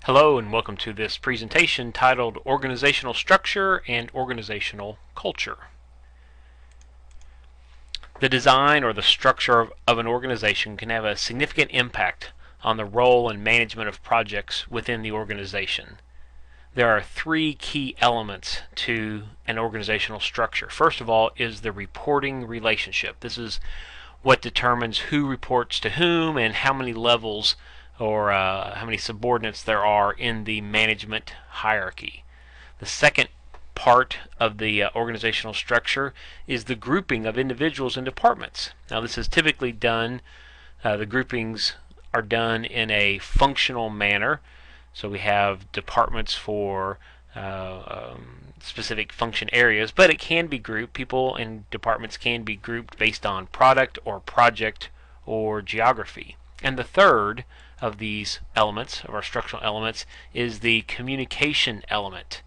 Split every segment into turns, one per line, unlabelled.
Hello and welcome to this presentation titled Organizational Structure and Organizational Culture. The design or the structure of an organization can have a significant impact on the role and management of projects within the organization. There are three key elements to an organizational structure. First of all is the reporting relationship. This is what determines who reports to whom and how many levels or how many subordinates there are in the management hierarchy. The second part of the organizational structure is the grouping of individuals in departments. Now this is typically done, the groupings are done in a functional manner. So we have departments for specific function areas, but it can be grouped. People in departments can be grouped based on product or project or geography. And the third of these elements, of our structural elements, is the communication element.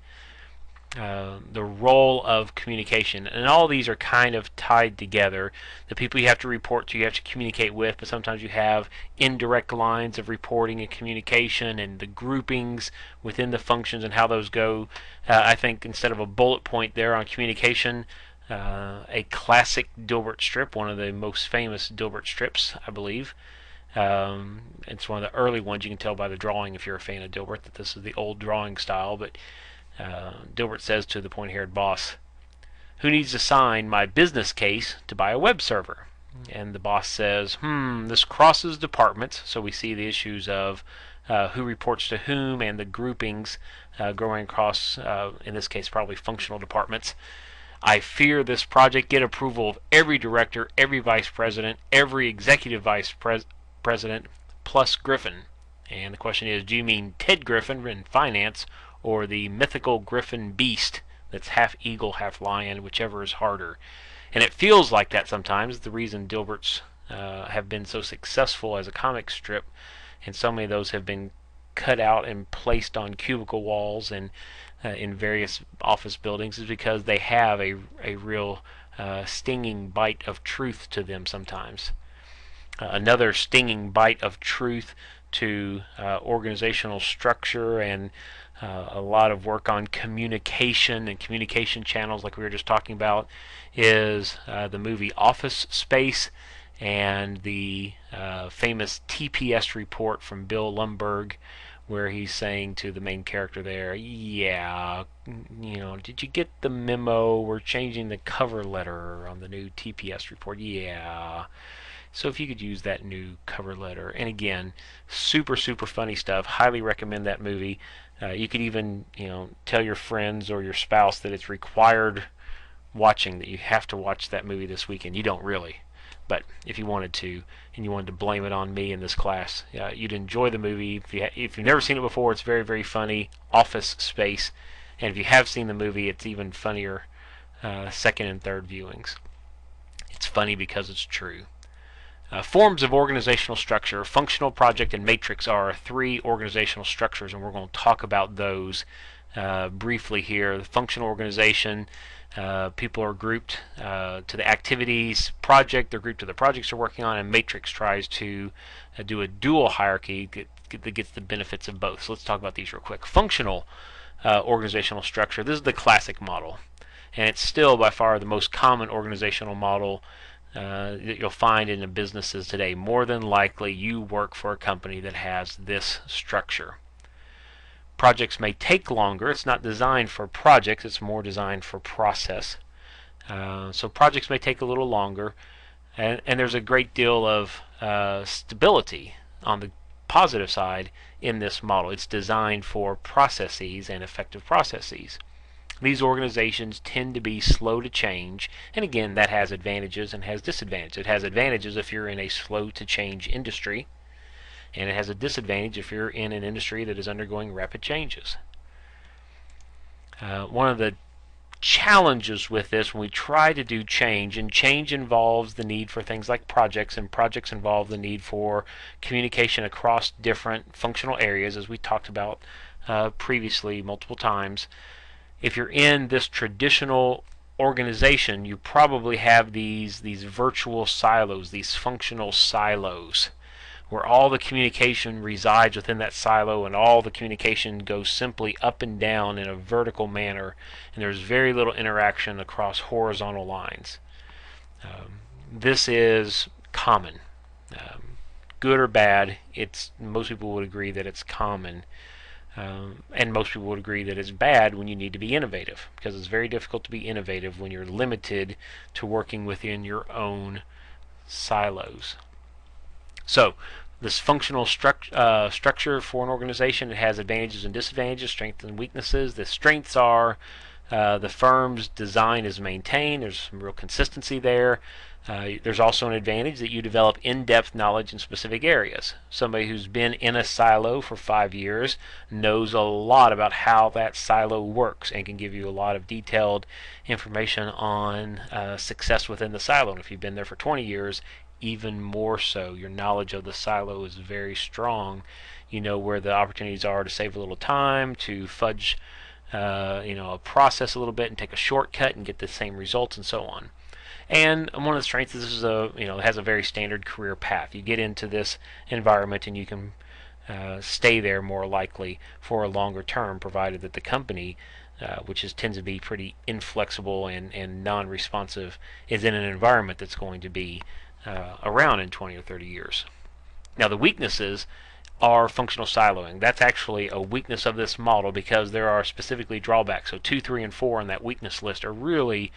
The role of communication, and all these are kind of tied together. The people you have to report to, you have to communicate with, but sometimes you have indirect lines of reporting and communication, and the groupings within the functions and how those go. I think instead of a bullet point there on communication, a classic Dilbert strip, one of the most famous Dilbert strips, I believe. It's one of the early ones. You can tell by the drawing, if you're a fan of Dilbert, that this is the old drawing style, but Dilbert says to the pointy-haired boss, "Who needs to sign my business case to buy a web server?" And the boss says, this crosses departments. So we see the issues of who reports to whom and the groupings going across, in this case, probably functional departments. I fear this project get approval of every director, every vice president, every executive vice president, plus Griffin. And the question is, do you mean Ted Griffin in finance, or the mythical Griffin beast that's half eagle, half lion, whichever is harder? And it feels like that sometimes. The reason Dilberts have been so successful as a comic strip, and so many of those have been cut out and placed on cubicle walls and in various office buildings, is because they have a real stinging bite of truth to them sometimes. Another stinging bite of truth to organizational structure and a lot of work on communication and communication channels, like we were just talking about, is the movie Office Space and the famous TPS report from Bill Lumbergh, where he's saying to the main character there, yeah, did you get the memo? We're changing the cover letter on the new TPS report. Yeah. So if you could use that new cover letter. And again, super funny stuff. Highly recommend that movie. You could even tell your friends or your spouse that it's required watching, that you have to watch that movie this weekend. You don't really, but if you wanted to, and you wanted to blame it on me in this class, you'd enjoy the movie. If you've never seen it before, it's very funny. Office Space. And if you have seen the movie, it's even funnier second and third viewings. It's funny because it's true. Forms of organizational structure: functional, project, and matrix are three organizational structures, and we're going to talk about those briefly here. The functional organization, people are grouped to the activities. Project, they're grouped to the projects they're working on, and matrix tries to do a dual hierarchy that gets the benefits of both. So let's talk about these real quick. Functional organizational structure. This is the classic model, and it's still by far the most common organizational model that you'll find in the businesses today. More than likely you work for a company that has this structure. Projects may take longer. It's not designed for projects, it's more designed for process. So projects may take a little longer, and there's a great deal of stability on the positive side in this model. It's designed for processes and effective processes. These organizations tend to be slow to change, and again, that has advantages and has disadvantages. It has advantages if you're in a slow to change industry, and it has a disadvantage if you're in an industry that is undergoing rapid changes. One of the challenges with this, when we try to do change, and change involves the need for things like projects, and projects involve the need for communication across different functional areas, as we talked about previously multiple times. If you're in this traditional organization, you probably have these virtual silos, these functional silos, where all the communication resides within that silo and all the communication goes simply up and down in a vertical manner, and there's very little interaction across horizontal lines. This is common. Good or bad, most people would agree that it's common. And most people would agree that it's bad when you need to be innovative, because it's very difficult to be innovative when you're limited to working within your own silos. So this functional structure for an organization, it has advantages and disadvantages, strengths and weaknesses. The strengths are the firm's design is maintained. There's some real consistency there. There's also an advantage that you develop in-depth knowledge in specific areas. Somebody who's been in a silo for 5 years knows a lot about how that silo works and can give you a lot of detailed information on success within the silo. And if you've been there for 20 years, even more so. Your knowledge of the silo is very strong. You know where the opportunities are to save a little time, to fudge a process a little bit and take a shortcut and get the same results, and so on. And one of the strengths is this is it has a very standard career path. You get into this environment and you can stay there more likely for a longer term, provided that the company, which tends to be pretty inflexible and non-responsive, is in an environment that's going to be around in 20 or 30 years. Now the weaknesses are functional siloing. That's actually a weakness of this model because there are specifically drawbacks. So 2, 3, and 4 on that weakness list are really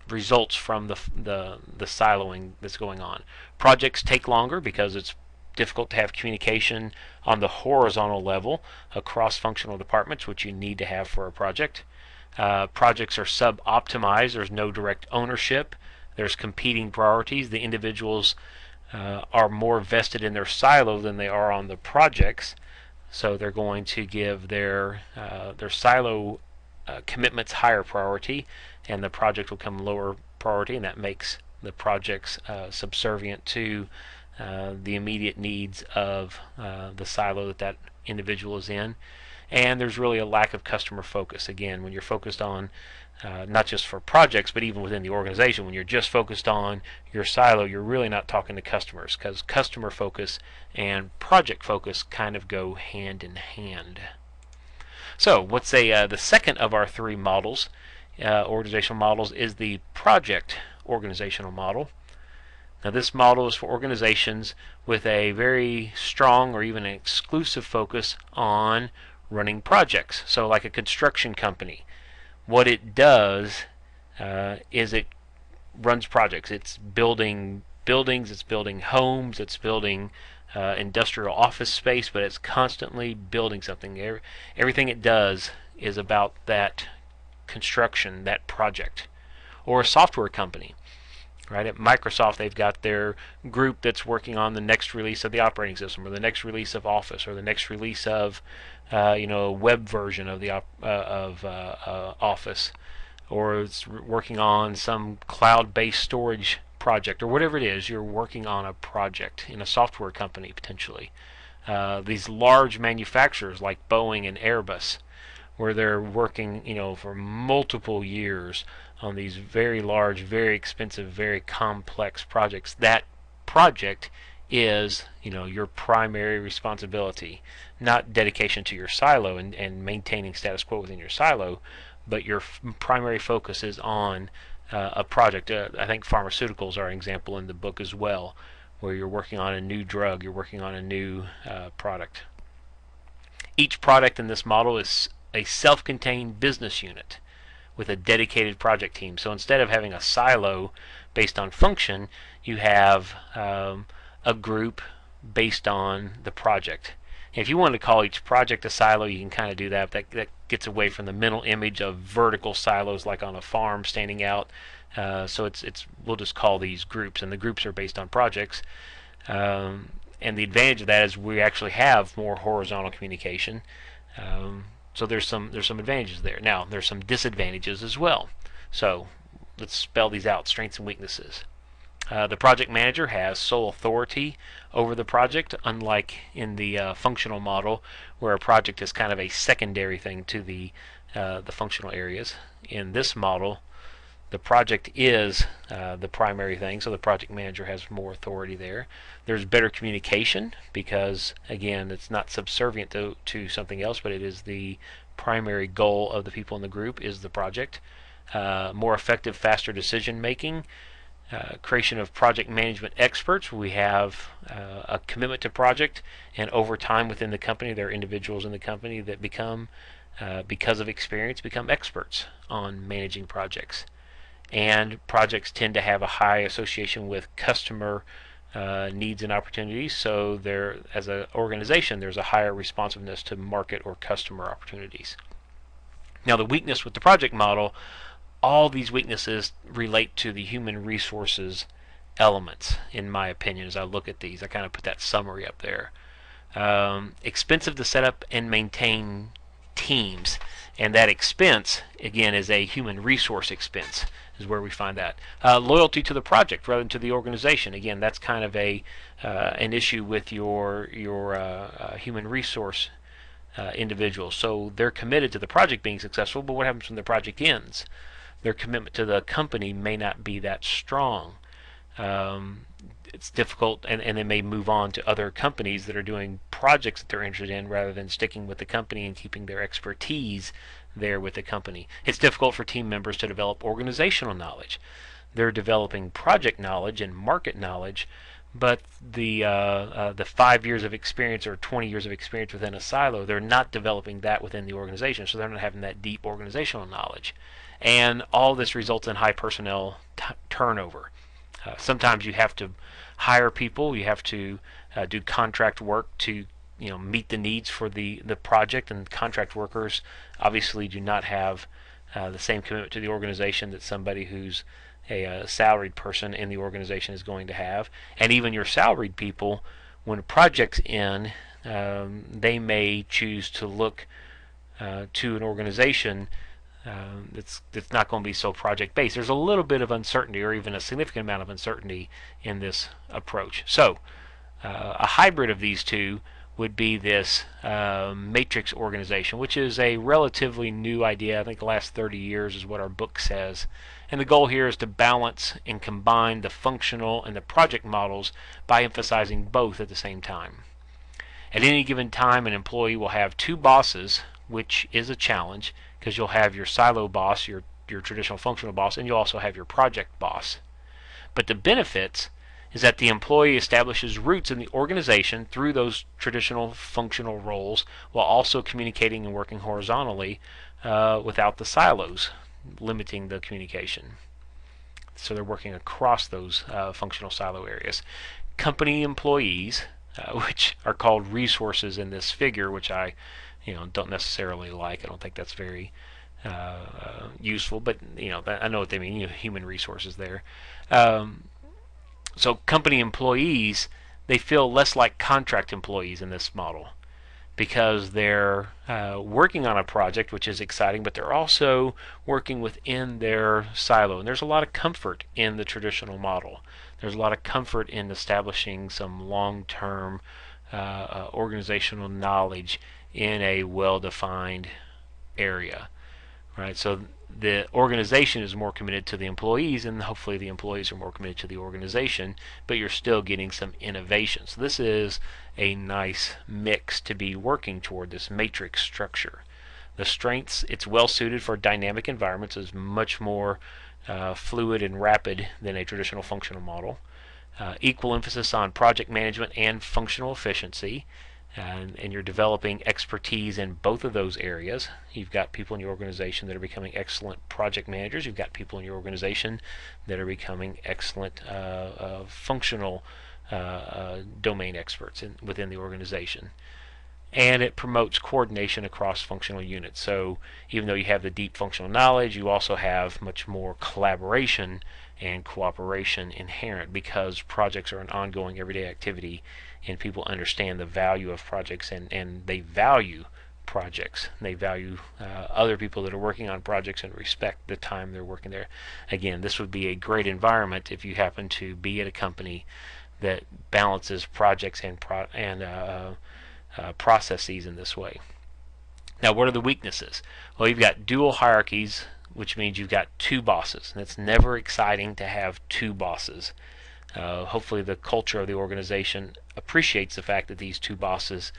results from the siloing that's going on. Projects take longer because it's difficult to have communication on the horizontal level across functional departments, which you need to have for a project. Projects are sub-optimized. There's no direct ownership. There's competing priorities. The individuals are more vested in their silo than they are on the projects, so they're going to give their silo commitments higher priority, and the project will come lower priority, and that makes the projects subservient to the immediate needs of the silo that individual is in. And there's really a lack of customer focus. Again, when you're focused on not just for projects, but even within the organization, when you're just focused on your silo, you're really not talking to customers, because customer focus and project focus kind of go hand in hand. So let's say the second of our 3 models, organizational models, is the project organizational model. Now this model is for organizations with a very strong or even an exclusive focus on running projects. So like a construction company, what it does is it runs projects. It's building buildings, it's building homes, it's building industrial office space, but it's constantly building something. Everything it does is about that construction, that project. Or a software company. Right, at Microsoft, they've got their group that's working on the next release of the operating system, or the next release of Office, or the next release of a web version of the Office, or it's working on some cloud-based storage project, or whatever it is. You're working on a project in a software company potentially. These large manufacturers like Boeing and Airbus, where they're working, for multiple years on these very large, very expensive, very complex projects. That project is, your primary responsibility, not dedication to your silo and maintaining status quo within your silo, but your primary focus is on a project. I think pharmaceuticals are an example in the book as well, where you're working on a new drug, you're working on a new product. Each product in this model is a self-contained business unit with a dedicated project team. So instead of having a silo based on function, you have a group based on the project. And if you want to call each project a silo, you can kind of do that. That gets away from the mental image of vertical silos like on a farm standing out. So we'll just call these groups, and the groups are based on projects. And the advantage of that is we actually have more horizontal communication. So there's some advantages there. Now there's some disadvantages as well. So let's spell these out: strengths and weaknesses. The project manager has sole authority over the project, unlike in the functional model, where a project is kind of a secondary thing to the functional areas. In this model, The project is the primary thing, so the project manager has more authority there. There's better communication because, again, it's not subservient to something else, but it is the primary goal of the people in the group is the project. More effective, faster decision making. Creation of project management experts. We have a commitment to project, and over time within the company, there are individuals in the company that become, because of experience, become experts on managing projects. And projects tend to have a high association with customer needs and opportunities, so there, as an organization, there's a higher responsiveness to market or customer opportunities. Now, the weakness with the project model, all these weaknesses relate to the human resources elements, in my opinion. As I look at these, I kind of put that summary up there. Expensive to set up and maintain teams, and that expense, again, is a human resource expense, is where we find that. Loyalty to the project rather than to the organization, again, that's kind of an issue with your human resource individuals. So they're committed to the project being successful, but what happens when the project ends? Their commitment to the company may not be that strong. It's difficult, and they may move on to other companies that are doing projects that they're interested in rather than sticking with the company and keeping their expertise there with the company. It's difficult for team members to develop organizational knowledge. They're developing project knowledge and market knowledge, but the 5 years of experience or 20 years of experience within a silo, they're not developing that within the organization, so they're not having that deep organizational knowledge. And all this results in high personnel turnover. Sometimes you have to hire people, you have to do contract work to meet the needs for the project, and contract workers obviously do not have the same commitment to the organization that somebody who's a salaried person in the organization is going to have. And even your salaried people, when a project's in, they may choose to look to an organization it's not going to be so project based. There's a little bit of uncertainty, or even a significant amount of uncertainty in this approach. So a hybrid of these two would be this matrix organization, which is a relatively new idea. I think the last 30 years is what our book says. And the goal here is to balance and combine the functional and the project models by emphasizing both at the same time. At any given time, an employee will have two bosses, which is a challenge because you'll have your silo boss, your traditional functional boss, and you'll also have your project boss. But the benefits is that the employee establishes roots in the organization through those traditional functional roles while also communicating and working horizontally without the silos limiting the communication. So they're working across those functional silo areas. Company employees, which are called resources in this figure, which I don't necessarily like. I don't think that's very useful, but I know what they mean. Human resources there. So company employees, they feel less like contract employees in this model because they're working on a project, which is exciting, but they're also working within their silo. And there's a lot of comfort in the traditional model. There's a lot of comfort in establishing some long-term organizational knowledge in a well-defined area, right? So the organization is more committed to the employees, and hopefully the employees are more committed to the organization, but you're still getting some innovation. So this is a nice mix to be working toward, this matrix structure. The strengths, it's well suited for dynamic environments, is much more fluid and rapid than a traditional functional model. Equal emphasis on project management and functional efficiency. And you're developing expertise in both of those areas. You've got people in your organization that are becoming excellent project managers. You've got people in your organization that are becoming excellent functional domain experts within the organization. And it promotes coordination across functional units. So even though you have the deep functional knowledge, you also have much more collaboration and cooperation inherent because projects are an ongoing everyday activity, and people understand the value of projects, and they value projects. They value other people that are working on projects and respect the time they're working there. Again, this would be a great environment if you happen to be at a company that balances projects and processes in this way. Now, what are the weaknesses? Well, you've got dual hierarchies which means you've got two bosses, and it's never exciting to have two bosses. Hopefully the culture of the organization appreciates the fact that these two bosses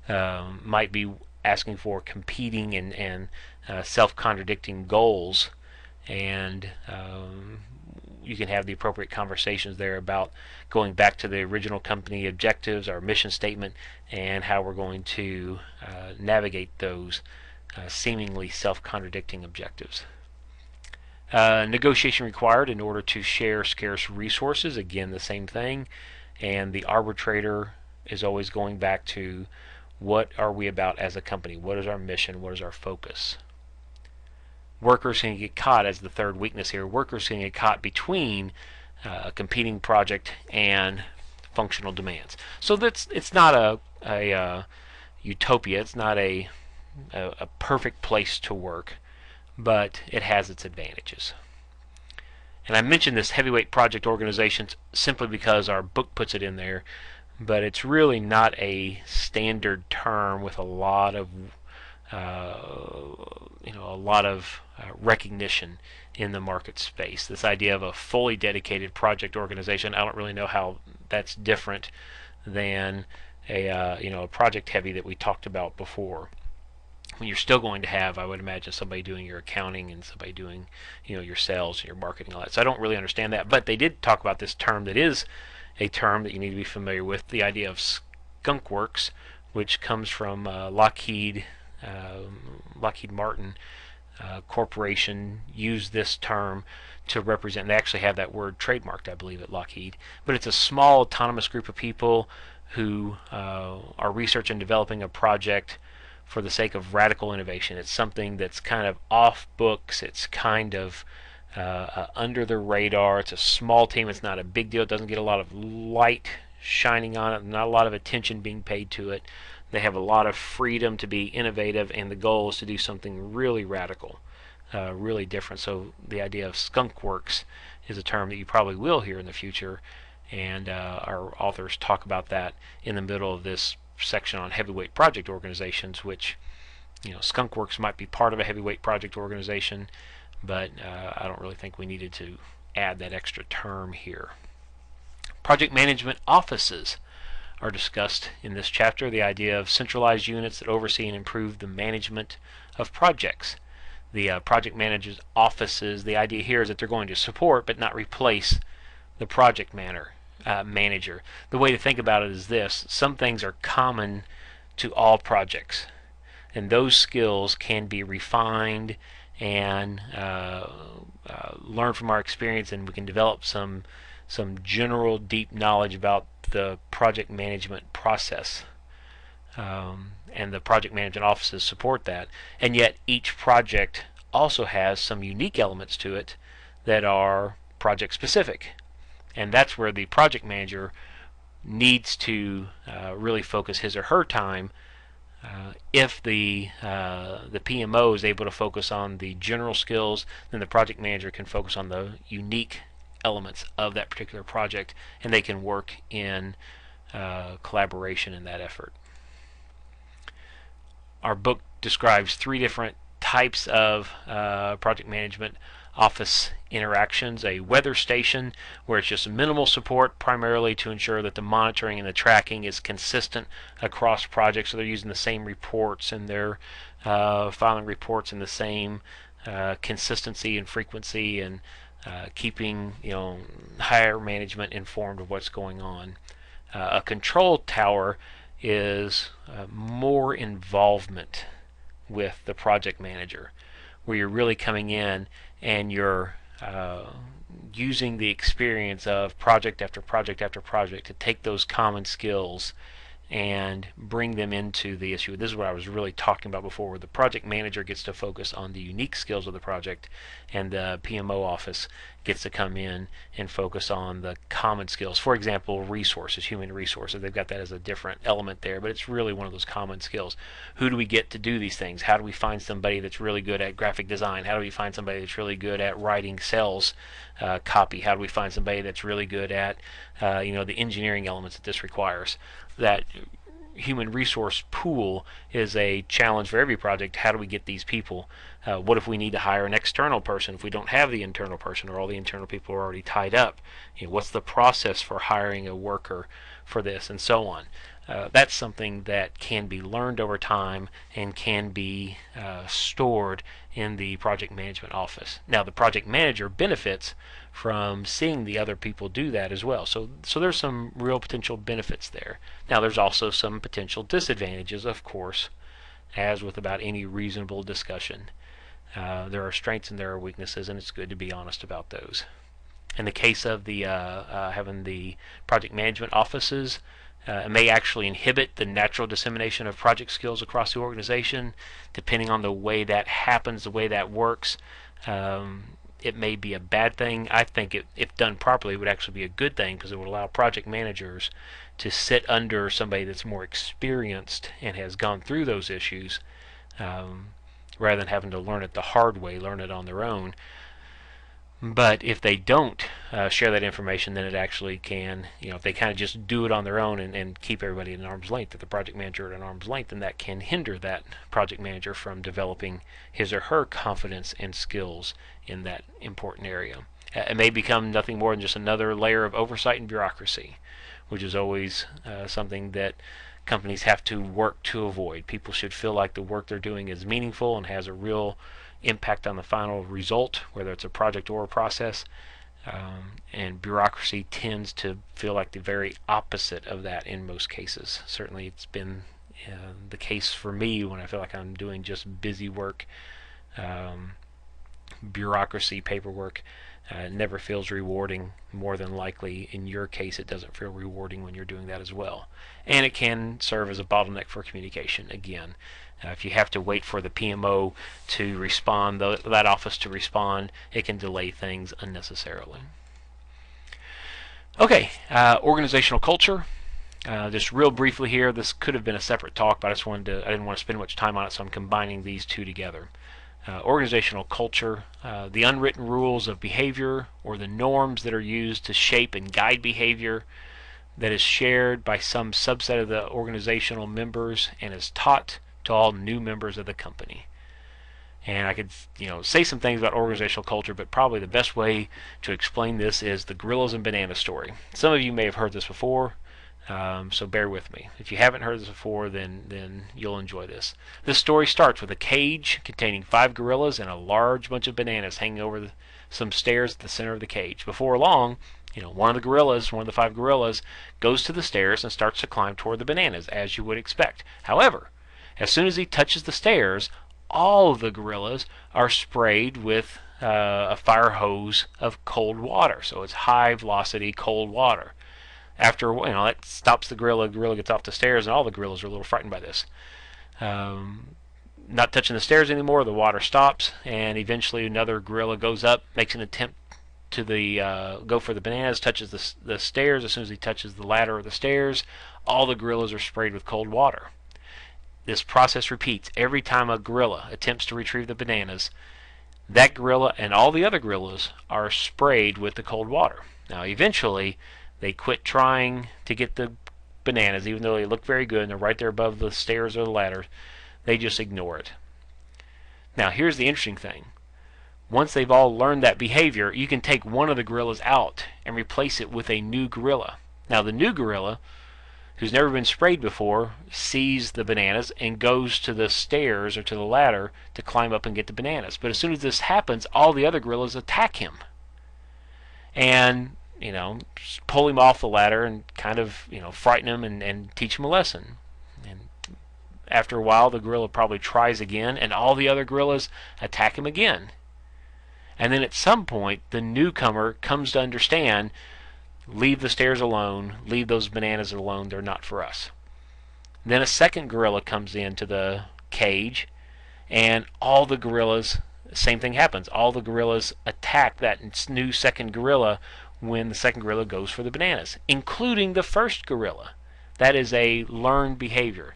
might be asking for competing and self-contradicting goals, and you can have the appropriate conversations there about going back to the original company objectives, our mission statement, and how we're going to navigate those seemingly self-contradicting objectives. Negotiation required in order to share scarce resources. Again, the same thing. And the arbitrator is always going back to what are we about as a company? What is our mission? What is our focus? Workers can get caught as the third weakness here. Workers can get caught between a competing project and functional demands. So it's not a utopia. It's not a perfect place to work, but it has its advantages. And I mentioned this heavyweight project organizations simply because our book puts it in there, but it's really not a standard term with a lot of recognition in the market space. This idea of a fully dedicated project organization, I don't really know how that's different than a project heavy that we talked about before. When you're still going to have, I would imagine, somebody doing your accounting and somebody doing your sales and your marketing, all that. So I don't really understand that, but they did talk about this term that is a term that you need to be familiar with, the idea of skunk works, which comes from Lockheed Martin Corporation used this term to represent, they actually have that word trademarked, I believe, at Lockheed, but it's a small autonomous group of people who are researching and developing a project for the sake of radical innovation. It's something that's kind of off books, it's kind of under the radar, it's a small team, it's not a big deal, it doesn't get a lot of light shining on it, not a lot of attention being paid to it. They have a lot of freedom to be innovative, and the goal is to do something really radical, really different. So the idea of skunk works is a term that you probably will hear in the future, and our authors talk about that in the middle of this section on heavyweight project organizations, which skunk works might be part of a heavyweight project organization, but I don't really think we needed to add that extra term here. Project management offices are discussed in this chapter, the idea of centralized units that oversee and improve the management of projects. The project managers' offices, the idea here is that they're going to support but not replace the project manager. The way to think about it is this: some things are common to all projects, and those skills can be refined and learn from our experience, and we can develop some general deep knowledge about the project management process, and the project management offices support that. And yet each project also has some unique elements to it that are project specific, and that's where the project manager needs to really focus his or her time. If the PMO is able to focus on the general skills, then the project manager can focus on the unique elements of that particular project, and they can work in collaboration in that effort. Our book describes 3 different types of project management office interactions: a weather station, where it's just minimal support, primarily to ensure that the monitoring and the tracking is consistent across projects, so they're using the same reports and they're filing reports in the same consistency and frequency, and keeping higher management informed of what's going on. A control tower is more involvement with the project manager, where you're really coming in and you're using the experience of project after project after project to take those common skills and bring them into the issue. This is what I was really talking about before, where the project manager gets to focus on the unique skills of the project, and the PMO office gets to come in and focus on the common skills. For example, resources, human resources, they've got that as a different element there, but it's really one of those common skills. Who do we get to do these things? How do we find somebody that's really good at graphic design? How do we find somebody that's really good at writing sales copy? How do we find somebody that's really good at the engineering elements that this requires? That human resource pool is a challenge for every project. How do we get these people? What if we need to hire an external person if we don't have the internal person, or all the internal people are already tied up? What's the process for hiring a worker for this, and so on? That's something that can be learned over time and can be stored in the project management office. Now, the project manager benefits from seeing the other people do that as well. So there's some real potential benefits there. Now, there's also some potential disadvantages, of course, as with about any reasonable discussion. There are strengths and there are weaknesses, and it's good to be honest about those. In the case of the having the project management offices, it may actually inhibit the natural dissemination of project skills across the organization. Depending on the way that happens, the way that works, it may be a bad thing. I think if done properly, it would actually be a good thing, because it would allow project managers to sit under somebody that's more experienced and has gone through those issues, rather than having to learn it the hard way, learn it on their own. But if they don't share that information, then it actually can, if they kind of just do it on their own and keep everybody at an arm's length, if the project manager at an arm's length, then that can hinder that project manager from developing his or her confidence and skills in that important area. It may become nothing more than just another layer of oversight and bureaucracy, which is always something that companies have to work to avoid. People should feel like the work they're doing is meaningful and has a real impact on the final result, whether it's a project or a process, and bureaucracy tends to feel like the very opposite of that in most cases. Certainly it's been the case for me when I feel like I'm doing just busy work. Bureaucracy, paperwork, never feels rewarding. More than likely, in your case, it doesn't feel rewarding when you're doing that as well. And it can serve as a bottleneck for communication. Again, if you have to wait for the PMO to respond, that office to respond, it can delay things unnecessarily. Okay, organizational culture. Just real briefly here, this could have been a separate talk, but I didn't want to spend much time on it, so I'm combining these two together. Organizational culture, the unwritten rules of behavior or the norms that are used to shape and guide behavior that is shared by some subset of the organizational members and is taught to all new members of the company. And I could say some things about organizational culture, but probably the best way to explain this is the gorillas and banana story. Some of you may have heard this before, so bear with me. If you haven't heard this before, then you'll enjoy this. This story starts with a cage containing 5 gorillas and a large bunch of bananas hanging over some stairs at the center of the cage. Before long, one of the 5 gorillas, goes to the stairs and starts to climb toward the bananas, as you would expect. However, as soon as he touches the stairs, all of the gorillas are sprayed with a fire hose of cold water. So it's high velocity cold water. After that stops the gorilla. The gorilla gets off the stairs, and all the gorillas are a little frightened by this. Not touching the stairs anymore, the water stops, and eventually another gorilla goes up, makes an attempt to go for the bananas, touches the stairs. As soon as he touches the ladder or the stairs, all the gorillas are sprayed with cold water. This process repeats every time a gorilla attempts to retrieve the bananas. That gorilla and all the other gorillas are sprayed with the cold water. Now, eventually, they quit trying to get the bananas, even though they look very good and they're right there above the stairs or the ladder. They just ignore it. Now, here's the interesting thing. Once they've all learned that behavior, you can take one of the gorillas out and replace it with a new gorilla. Now, the new gorilla, who's never been sprayed before, sees the bananas and goes to the stairs or to the ladder to climb up and get the bananas. But as soon as this happens, all the other gorillas attack him and pull him off the ladder and kind of frighten him and teach him a lesson. And after a while, the gorilla probably tries again, and all the other gorillas attack him again. And then at some point, the newcomer comes to understand, leave the stairs alone, leave those bananas alone, they're not for us. Then a second gorilla comes into the cage, and all the gorillas, same thing happens. All the gorillas attack that new second gorilla when the second gorilla goes for the bananas, including the first gorilla. That is a learned behavior.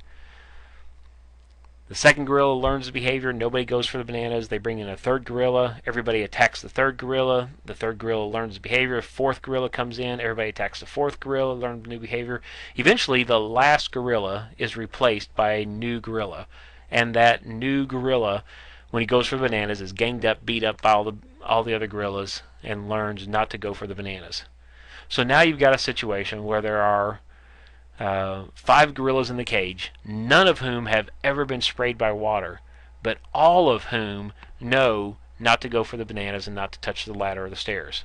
The second gorilla learns the behavior. Nobody goes for the bananas. They bring in a third gorilla. Everybody attacks the third gorilla. The third gorilla learns the behavior. Fourth gorilla comes in. Everybody attacks the fourth gorilla, learns the new behavior. Eventually, the last gorilla is replaced by a new gorilla. And that new gorilla, when he goes for the bananas, is ganged up, beat up by all the other gorillas, and learns not to go for the bananas. So now you've got a situation where there are 5 gorillas in the cage, none of whom have ever been sprayed by water, but all of whom know not to go for the bananas and not to touch the ladder or the stairs.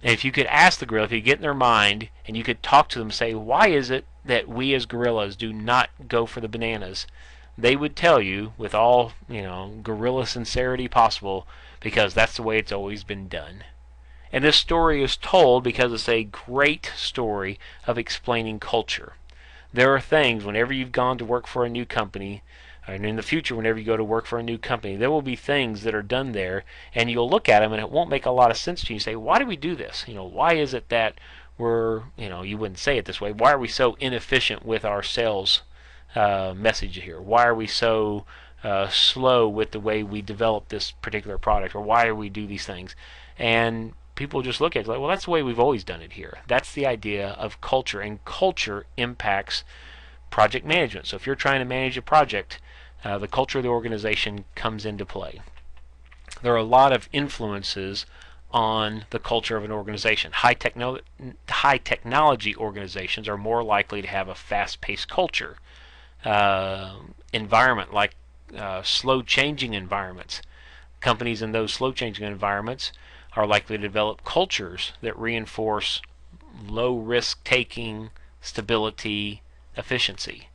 And if you could ask the gorilla, if you get in their mind and you could talk to them, say, why is it that we as gorillas do not go for the bananas? They would tell you with all, gorilla sincerity possible, because that's the way it's always been done. And this story is told because it's a great story of explaining culture. There are things, whenever you've gone to work for a new company, and in the future whenever you go to work for a new company, there will be things that are done there, and you'll look at them and it won't make a lot of sense to you. You say, why do we do this? Why is it that we're, you wouldn't say it this way, why are we so inefficient with our sales message here? Why are we so slow with the way we develop this particular product? Or why do we do these things? And people just look at it like, well, that's the way we've always done it here. That's the idea of culture, and culture impacts project management. So if you're trying to manage a project, the culture of the organization comes into play. There are a lot of influences on the culture of an organization. High technology organizations are more likely to have a fast-paced culture environment, like slow changing environments. Companies in those slow changing environments are likely to develop cultures that reinforce low risk taking, stability, efficiency.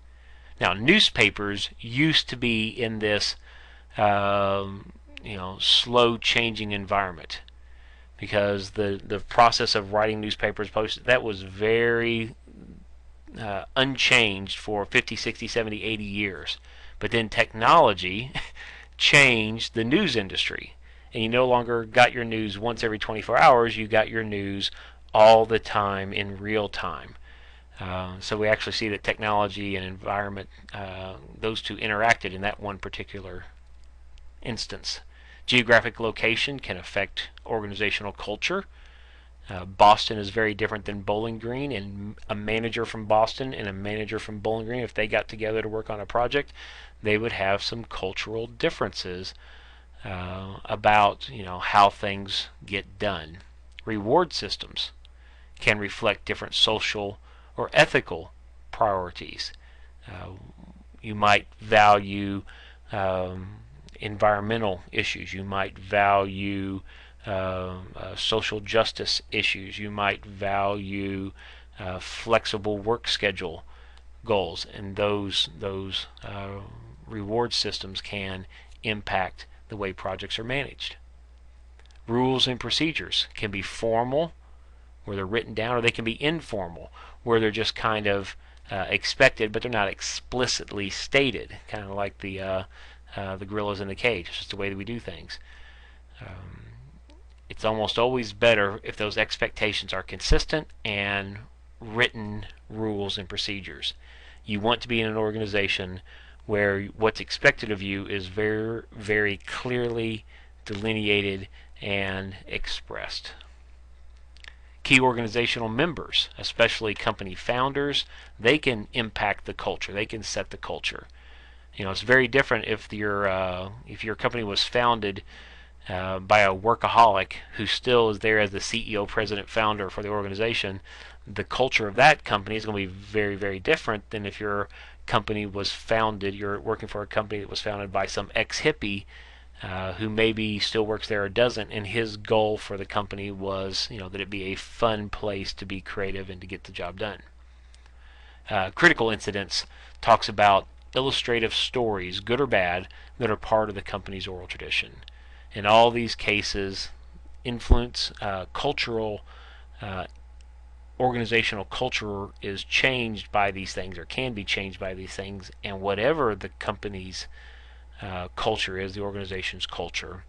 Now, newspapers used to be in this slow changing environment, because the process of writing newspapers, that was very unchanged for 50, 60, 70, 80 years. But then technology changed the news industry, and you no longer got your news once every 24 hours. You got your news all the time in real time. So we actually see that technology and environment, those two interacted in that one particular instance. Geographic location can affect organizational culture. Boston is very different than Bowling Green, and a manager from Boston and a manager from Bowling Green, if they got together to work on a project, they would have some cultural differences about how things get done. Reward systems can reflect different social or ethical priorities. You might value environmental issues. You might value social justice issues. You might value flexible work schedule goals, and those reward systems can impact the way projects are managed. Rules and procedures can be formal, where they're written down, or they can be informal, where they're just kind of expected, but they're not explicitly stated, kind of like the gorillas in the cage. It's just the way that we do things. It's almost always better if those expectations are consistent and written rules and procedures. You want to be in an organization where what's expected of you is very, very clearly delineated and expressed. Key organizational members, especially company founders, they can impact the culture. They can set the culture. It's very different if your company was founded by a workaholic who still is there as the CEO, president, founder for the organization. The culture of that company is going to be very, very different than if your company was founded, you're working for a company that was founded by some ex-hippie who maybe still works there or doesn't, and his goal for the company was that it be a fun place to be creative and to get the job done. Critical Incidents talks about illustrative stories, good or bad, that are part of the company's oral tradition. In all these cases, influence cultural organizational culture is changed by these things, or can be changed by these things, and whatever the company's culture is, the organization's culture,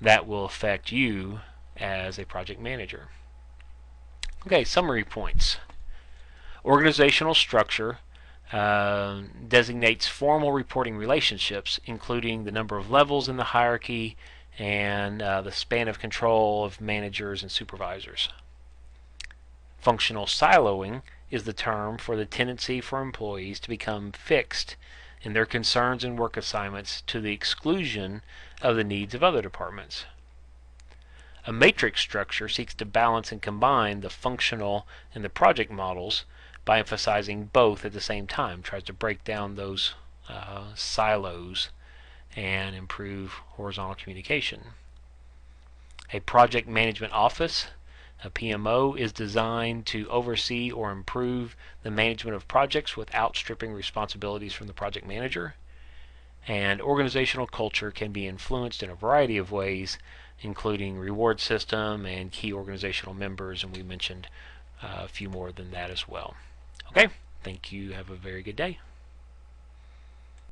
that will affect you as a project manager. Okay, summary points. Organizational structure designates formal reporting relationships, including the number of levels in the hierarchy and the span of control of managers and supervisors. Functional siloing is the term for the tendency for employees to become fixed in their concerns and work assignments to the exclusion of the needs of other departments. A matrix structure seeks to balance and combine the functional and the project models by emphasizing both at the same time, tries to break down those silos and improve horizontal communication. A project management office, a PMO, is designed to oversee or improve the management of projects without stripping responsibilities from the project manager. And organizational culture can be influenced in a variety of ways, including reward system and key organizational members, and we mentioned a few more than that as well. Okay, thank you. Have a very good day.